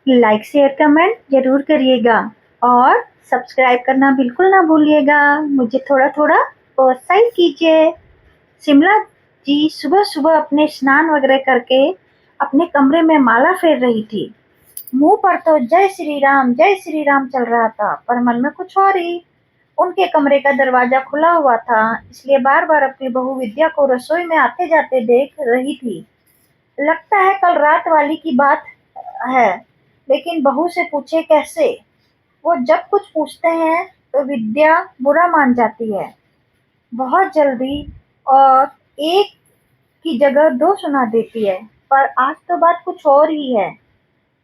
Like share comment ज़रूर करिएगा और सब्सक्राइब करना बिल्कुल ना भूलिएगा। मुझे थोड़ा थोड़ा प्रोत्साहित कीजिए। शिमला जी सुबह सुबह अपने स्नान वगैरह करके अपने कमरे में माला फेर रही थी। मुंह पर तो जय श्री राम चल रहा था, पर मन में कुछ और ही। उनके कमरे का दरवाजा खुला हुआ था, इसलिए बार बार अपनी बहू विद्या को रसोई में आते जाते देख रही थी। लगता है कल रात वाली की बात है, लेकिन बहू से पूछे कैसे। वो जब कुछ पूछते हैं तो विद्या बुरा मान जाती है बहुत जल्दी, और एक की जगह दो सुना देती है। पर आज तो बात कुछ और ही है।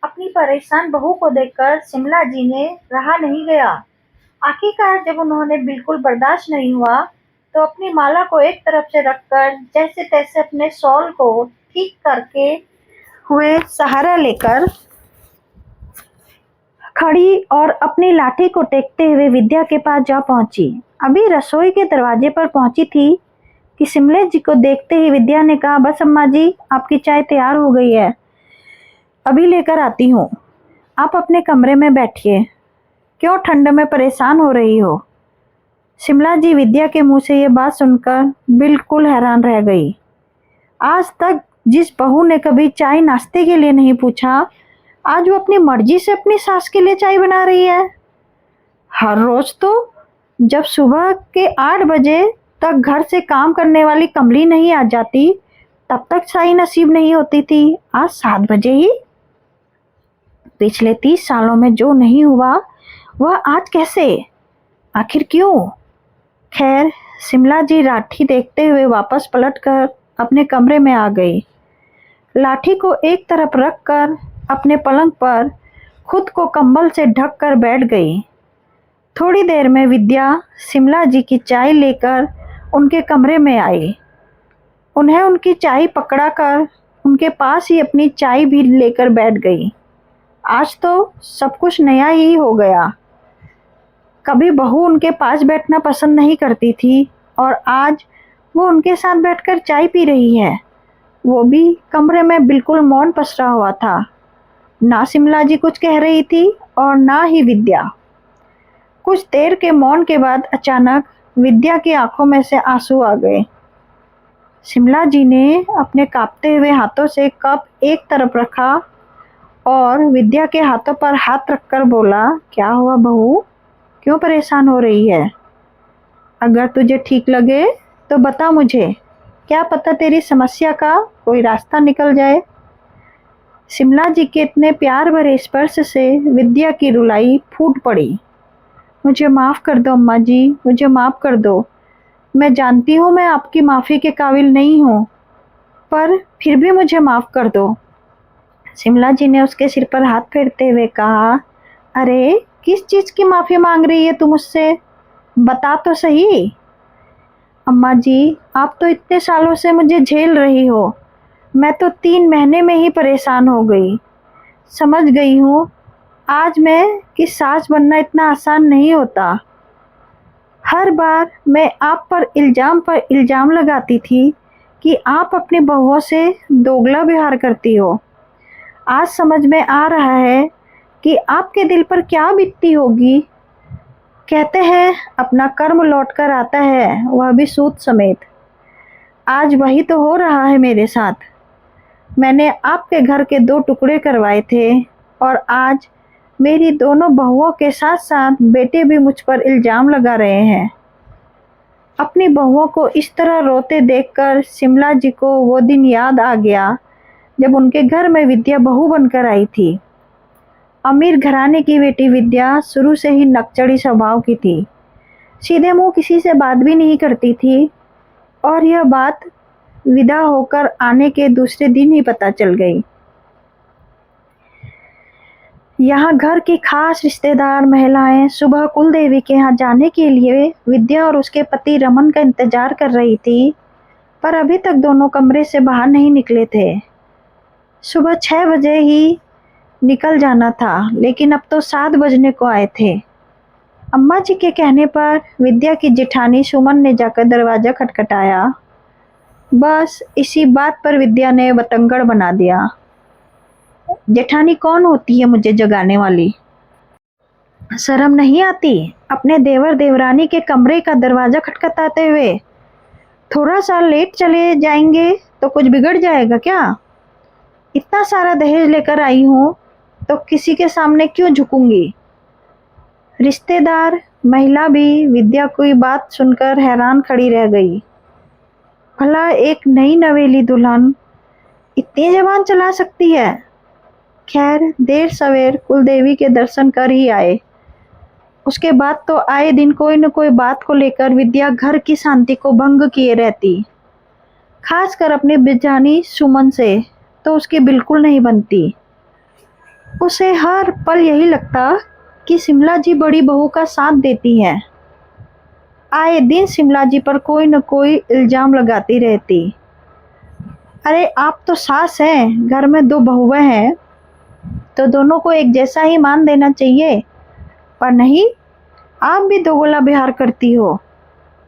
अपनी परेशान बहू को देखकर शिमला जी ने रहा नहीं गया। आखिरकार जब उन्होंने बिल्कुल बर्दाश्त नहीं हुआ तो अपनी माला को एक तरफ से रखकर जैसे तैसे अपने शॉल को ठीक करके हुए सहारा लेकर खड़ी और अपनी लाठी को टेकते हुए विद्या के पास जा पहुंची। अभी रसोई के दरवाजे पर पहुंची थी कि शिमला जी को देखते ही विद्या ने कहा, बस अम्मा जी, आपकी चाय तैयार हो गई है, अभी लेकर आती हूँ। आप अपने कमरे में बैठिए, क्यों ठंड में परेशान हो रही हो। शिमला जी विद्या के मुंह से ये बात सुनकर बिल्कुल हैरान रह गई। आज तक जिस बहू ने कभी चाय नाश्ते के लिए नहीं पूछा, आज वो अपनी मर्जी से अपनी सास के लिए चाय बना रही है। हर रोज तो जब सुबह के 8 बजे तक घर से काम करने वाली कमली नहीं आ जाती, तब तक चाय नसीब नहीं होती थी। आज 7 बजे ही। पिछले 30 सालों में जो नहीं हुआ वह आज कैसे, आखिर क्यों। खैर, शिमला जी लाठी देखते हुए वापस पलटकर अपने कमरे में आ गई। लाठी को एक तरफ रखकर अपने पलंग पर खुद को कंबल से ढक कर बैठ गई। थोड़ी देर में विद्या शिमला जी की चाय लेकर उनके कमरे में आई। उन्हें उनकी चाय पकड़ाकर उनके पास ही अपनी चाय भी लेकर बैठ गई। आज तो सब कुछ नया ही हो गया। कभी बहू उनके पास बैठना पसंद नहीं करती थी और आज वो उनके साथ बैठकर चाय पी रही है, वो भी कमरे में बिल्कुल मौन पसरा हुआ था। ना शिमला जी कुछ कह रही थी और ना ही विद्या। कुछ देर के मौन के बाद अचानक विद्या की आंखों में से आंसू आ गए। शिमला जी ने अपने कांपते हुए हाथों से कप एक तरफ रखा और विद्या के हाथों पर हाथ रखकर बोला, क्या हुआ बहू, क्यों परेशान हो रही है। अगर तुझे ठीक लगे तो बता मुझे, क्या पता तेरी समस्या का कोई रास्ता निकल जाए। शिमला जी के इतने प्यार भरे स्पर्श से विद्या की रुलाई फूट पड़ी। मुझे माफ़ कर दो अम्मा जी, मुझे माफ़ कर दो। मैं जानती हूँ मैं आपकी माफ़ी के काबिल नहीं हूँ, पर फिर भी मुझे माफ़ कर दो। शिमला जी ने उसके सिर पर हाथ फेरते हुए कहा, अरे किस चीज़ की माफ़ी मांग रही है तू मुझसे, बता तो सही। अम्मा जी, आप तो इतने सालों से मुझे झेल रही हो, मैं तो 3 महीने में ही परेशान हो गई। समझ गई हूँ आज मैं कि सास बनना इतना आसान नहीं होता। हर बार मैं आप पर इल्ज़ाम लगाती थी कि आप अपनी बहुओं से दोगला व्यवहार करती हो। आज समझ में आ रहा है कि आपके दिल पर क्या बीतती होगी। कहते हैं अपना कर्म लौट कर आता है, वह भी सूद समेत। आज वही तो हो रहा है मेरे साथ। मैंने आपके घर के 2 टुकड़े करवाए थे और आज मेरी दोनों बहुओं के साथ साथ बेटे भी मुझ पर इल्ज़ाम लगा रहे हैं। अपनी बहुओं को इस तरह रोते देखकर शिमला जी को वो दिन याद आ गया जब उनके घर में विद्या बहू बनकर आई थी। अमीर घराने की बेटी विद्या शुरू से ही नकचड़ी स्वभाव की थी। सीधे मुंह किसी से बात भी नहीं करती थी और यह बात विदा होकर आने के दूसरे दिन ही पता चल गई। यहाँ घर की खास रिश्तेदार महिलाएं सुबह कुल देवी के यहाँ जाने के लिए विद्या और उसके पति रमन का इंतजार कर रही थी, पर अभी तक दोनों कमरे से बाहर नहीं निकले थे। सुबह 6 बजे ही निकल जाना था, लेकिन अब तो 7 बजने को आए थे। अम्मा जी के कहने पर विद्या की जेठानी सुमन ने जाकर दरवाज़ा जेठानी कौन होती है मुझे जगाने वाली? शर्म नहीं आती अपने देवर देवरानी के कमरे का दरवाजा खटखटाते हुए? थोड़ा सा लेट चले जाएंगे तो कुछ बिगड़ जाएगा क्या? इतना सारा दहेज लेकर आई हूँ तो किसी के सामने क्यों झुकूंगी? रिश्तेदार महिला भी विद्या की बात सुनकर हैरान खड़ी रह गई। भला एक नई नवेली दुल्हन इतनी जबान चला सकती है? खैर देर सवेर कुलदेवी के दर्शन कर ही आए। उसके बाद तो आए दिन कोई न कोई बात को लेकर विद्या घर की शांति को भंग किए रहती। खासकर अपनी बिजानी सुमन से तो उसकी बिल्कुल नहीं बनती। उसे हर पल यही लगता कि शिमला जी बड़ी बहू का साथ देती है। आए दिन शिमला जी पर कोई न कोई इल्जाम लगाती रहती। अरे आप तो सास हैं, घर में दो बहुएं हैं तो दोनों को एक जैसा ही मान देना चाहिए, पर नहीं, आप भी दोगला व्यवहार करती हो।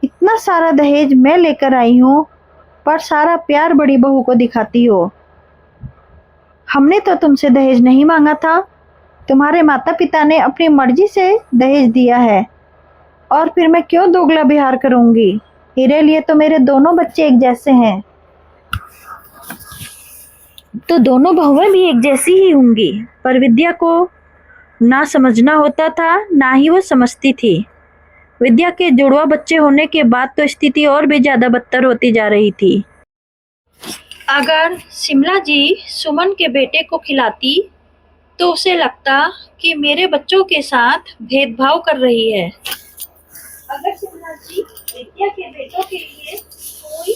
इतना सारा दहेज मैं लेकर आई हूँ पर सारा प्यार बड़ी बहू को दिखाती हो। हमने तो तुमसे दहेज नहीं मांगा था, तुम्हारे माता पिता ने अपनी मर्जी से दहेज दिया है, और फिर मैं क्यों दोगला व्यवहार करूंगी? मेरे लिए तो मेरे दोनों बच्चे एक जैसे हैं, तो दोनों बहुएं भी एक जैसी ही होंगी। पर विद्या को ना समझना होता था, ना ही वो समझती थी। विद्या के जुड़वा बच्चे होने के बाद तो स्थिति और भी ज्यादा बदतर होती जा रही थी। अगर शिमला जी सुमन के बेटे को खिलाती तो उसे लगता कि मेरे बच्चों के साथ भेदभाव कर रही है। अगर शिमला जी विद्या के बेटों के लिए कोई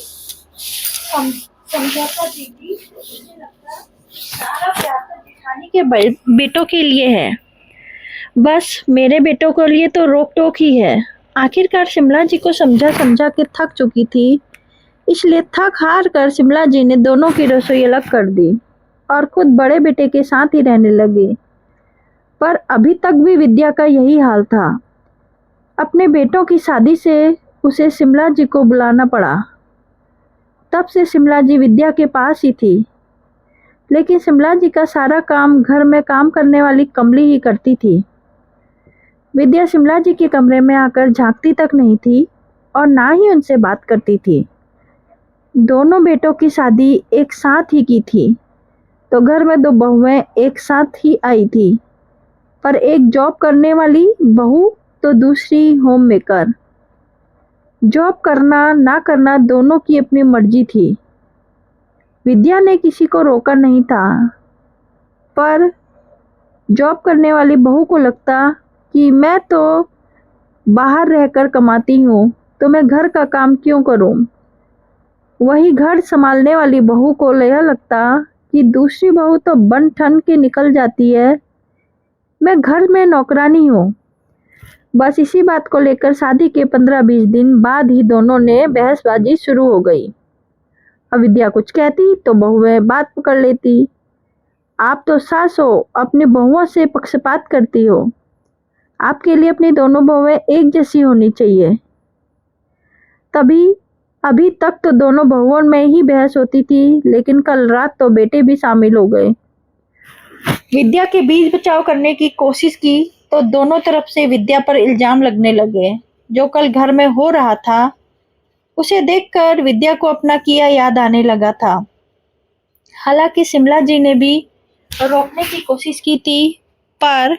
समझौता देती तो उसे लगता सारा प्यार तो जेठानी के बेटों के लिए है, बस मेरे बेटों के लिए तो रोक टोक ही है। आखिरकार शिमला जी को समझा समझा के थक चुकी थी, इसलिए थक हार कर शिमला जी ने दोनों की रसोई अलग कर दी और खुद बड़े बेटे के साथ ही रहने लगे। पर अभी तक भी विद्या का यही हाल था। अपने बेटों की शादी से उसे शिमला जी को बुलाना पड़ा। तब से शिमला जी विद्या के पास ही थी, लेकिन शिमला जी का सारा काम घर में काम करने वाली कमली ही करती थी। विद्या शिमला जी के कमरे में आकर झांकती तक नहीं थी और ना ही उनसे बात करती थी। दोनों बेटों की शादी एक साथ ही की थी, तो घर में दो बहुएं एक साथ ही आई थी, पर एक जॉब करने वाली बहू तो दूसरी होम मेकर। जॉब करना ना करना दोनों की अपनी मर्जी थी। विद्या ने किसी को रोका नहीं था, पर जॉब करने वाली बहू को लगता कि मैं तो बाहर रहकर कमाती हूँ, तो मैं घर का काम क्यों करूँ। वही घर संभालने वाली बहू को यह लगता कि दूसरी बहू तो बन ठन के निकल जाती है, मैं घर में नौकरानी हूँ। बस इसी बात को लेकर शादी के 15-20 दिन बाद ही दोनों ने बहसबाजी शुरू हो गई। अब विद्या कुछ कहती तो बहुएं बात पकड़ लेती। आप तो सास हो, अपनी बहुओं से पक्षपात करती हो। आपके लिए अपनी दोनों बहुएं एक जैसी होनी चाहिए। तभी अभी तक तो दोनों बहुओं में ही बहस होती थी, लेकिन कल रात तो बेटे भी शामिल हो गए। विद्या के बीच बचाव करने की कोशिश की तो दोनों तरफ से विद्या पर इल्जाम लगने लगे। जो कल घर में हो रहा था उसे देखकर विद्या को अपना किया याद आने लगा था। हालांकि शिमला जी ने भी रोकने की कोशिश की थी, पर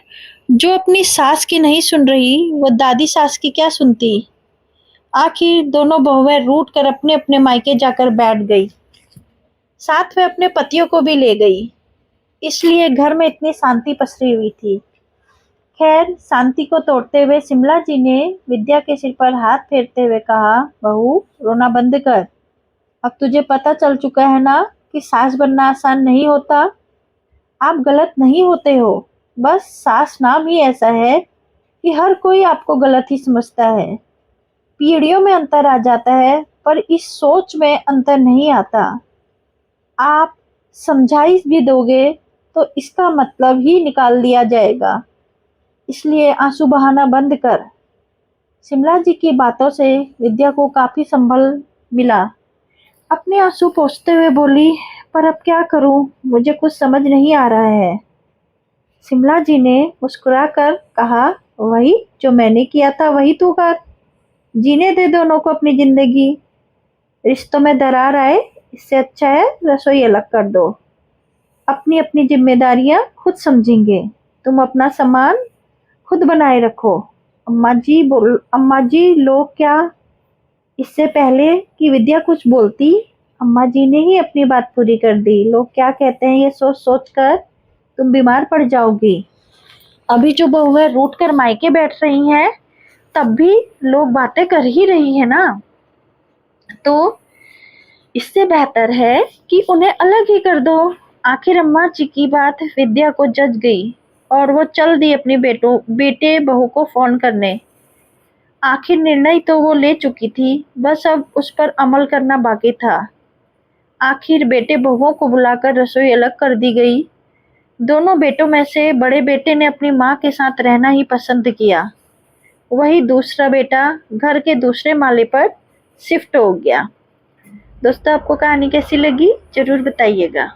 जो अपनी सास की नहीं सुन रही वो दादी सास की क्या सुनती। आखिर दोनों बहुएं रूठ कर अपने अपने मायके जाकर बैठ गई, साथ में अपने पतियों को भी ले गई। इसलिए घर में इतनी शांति पसरी हुई थी। खैर शांति को तोड़ते हुए शिमला जी ने विद्या के सिर पर हाथ फेरते हुए कहा, बहू रोना बंद कर। अब तुझे पता चल चुका है ना कि सास बनना आसान नहीं होता। आप गलत नहीं होते हो, बस सास नाम ही ऐसा है कि हर कोई आपको गलत ही समझता है। पीढ़ियों में अंतर आ जाता है, पर इस सोच में अंतर नहीं आता। आप समझाइश भी दोगे तो इसका मतलब ही निकाल दिया जाएगा, इसलिए आंसू बहाना बंद कर। शिमला जी की बातों से विद्या को काफी संभल मिला। अपने आंसू पोंछते हुए बोली, पर अब क्या करूं, मुझे कुछ समझ नहीं आ रहा है। शिमला जी ने मुस्कुराकर कहा, वही जो मैंने किया था वही तू कर। जीने दे दोनों को अपनी जिंदगी। रिश्तों में दरार आए इससे अच्छा है रसोई अलग कर दो। अपनी अपनी जिम्मेदारियां खुद समझेंगे। तुम अपना सामान खुद बनाए रखो। अम्मा जी लोग क्या। इससे पहले कि विद्या कुछ बोलती, अम्मा जी ने ही अपनी बात पूरी कर दी। लोग क्या कहते हैं ये सोच सोच कर तुम बीमार पड़ जाओगी। अभी जो बहुएं रूठ कर मायके बैठ रही हैं, तब भी लोग बातें कर ही रही है ना। तो इससे बेहतर है कि उन्हें अलग ही कर दो। आखिर अम्मा जी की बात विद्या को जच गई और वो चल दी अपनी बेटे बहू को फोन करने। आखिर निर्णय तो वो ले चुकी थी, बस अब उस पर अमल करना बाकी था। आखिर बेटे बहुओं को बुलाकर रसोई अलग कर दी गई। दोनों बेटों में से बड़े बेटे ने अपनी माँ के साथ रहना ही पसंद किया। वही दूसरा बेटा घर के दूसरे माले पर शिफ्ट हो गया। दोस्तों, आपको कहानी कैसी लगी जरूर बताइएगा।